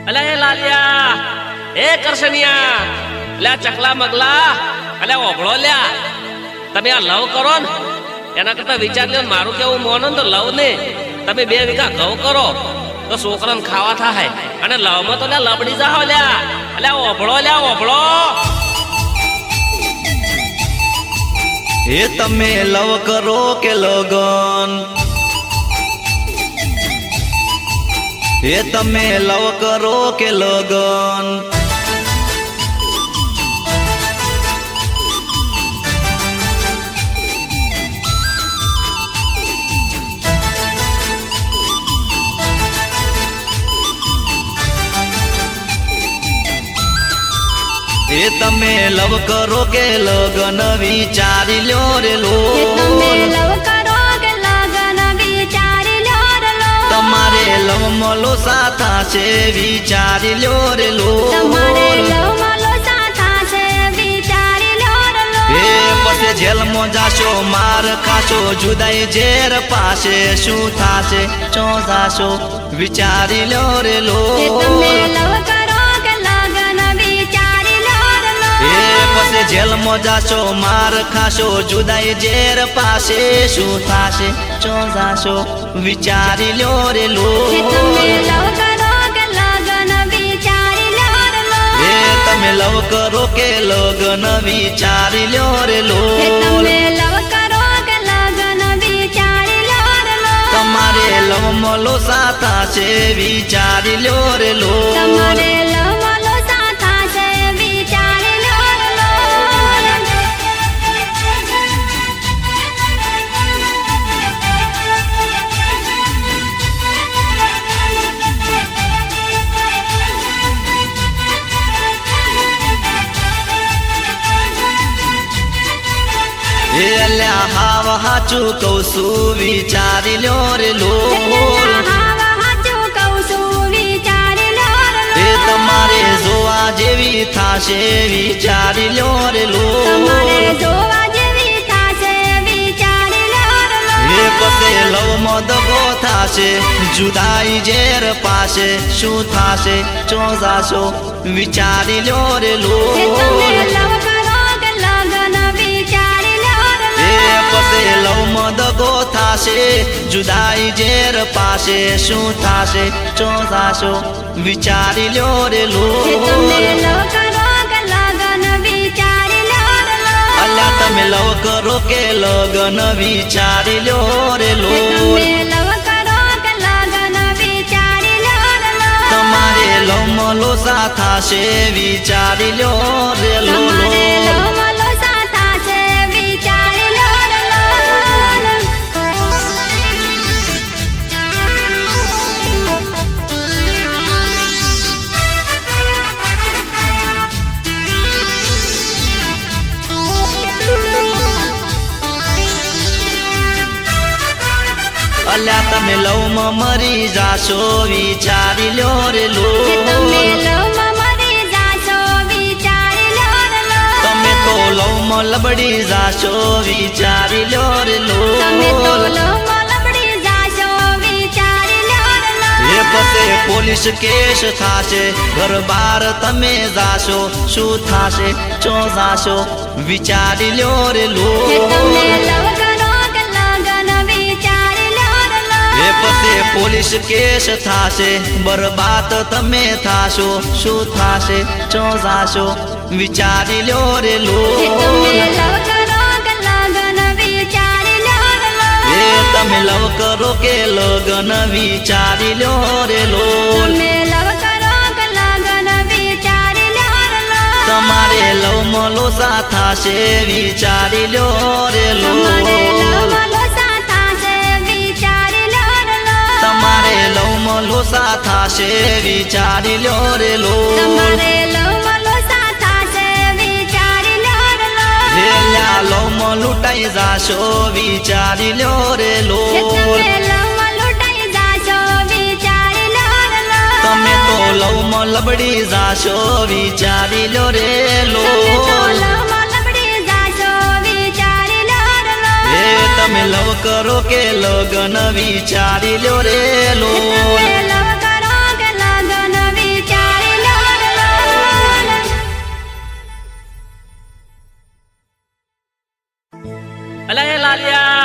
અલે એ લાલિયા એ કરશનિયા અલે ચકલા મગલા અલે ઓગળો લ્યા તમે આ લવ કરો ને એના કરતા વિચાર લ્યો મારું કેવું મોનો ને તો લવ ને તમે 2 વીઘા ઘઉં કરો તો છોકરાને ખાવા થાય અને લવમાં તો લ્યા લબડી જાઓ લ્યા અલે ઓભળો લ્યા ઓભળો એ તમે લવ કરો કે લગન એ તમે લવ કરો કે લગન એ તમે લવ કરો કે લગન વિચારી લ્યો રે લો તમારે લવ મલો સાથા છે વિચારી લ્યો રે લો એ પછી જેલમાં જાશો માર ખાશો જુદાઈ ઝેર પાસે શું થાશે ચો જાશો વિચારી લ્યો રે લો પછી જેલમાં જાશો માર ખાશો જુદાઈ ઝેર પાસે શું થાશે ચો જાશો વિચારી લ્યો રે લો તમે લવ કરો કે લગન વિચારી લ્યો રે લો તમારે લવ મલો સાથા છે વિચારી લ્યો રે લો હાવ હાચું કઉ છું વિચારી લ્યો રે લો એ તમારે જોવા જેવી થાશે વિચારી લ્યો રે લો એ પછી લવ માં દગો થાશે જુદાઈ ઝેર પાસે શું થાશે ચો જાશો વિચારી લ્યો રે લો પછી લવ માં દગો થાશે જુદાઈ ઝેર પાસે શું થાશે ચો જાશો વિચારી લ્યો રે લો અલ્યા તમે લવ કરો કે લગન વિચારી લ્યો રે લો તમારે લવ મલો સાથા છે વિચારી લ્યો રે લો અલ્યા તમે લવ માં મરી જાશો વિચારી લ્યો રે લો તમે તો લવ માં લબડી જાશો વિચારી લ્યો રે લો એ પછી પોલીસ કેસ થાશે ઘર બાર તમે જાશો શું થાશે ચો જાશો વિચારી લ્યો રે લો એ પછી પોલીસ કેસ થાશે બરબાદ તમે થાશો શું થાશે ચો જાશો વિચારી લ્યો રે લો એ તમે લવ કરો કે લગન વિચારી લ્યો રે લો તમારે લવ મલો સાથા છે વિચારી લ્યો રે લો તમારે લવ મલો સાથા છે વિચારી લ્યો રે લો લવ માં લૂંટાઈ જાશો વિચારી લ્યો રે લો તમે તો લવ માં લબડી જાશો વિચારી લ્યો રે લો તમે લવ કરો કે લગન વિચારી લ્યો રે લો લવ કરો કે લગન અલ્યા એ લાલિયા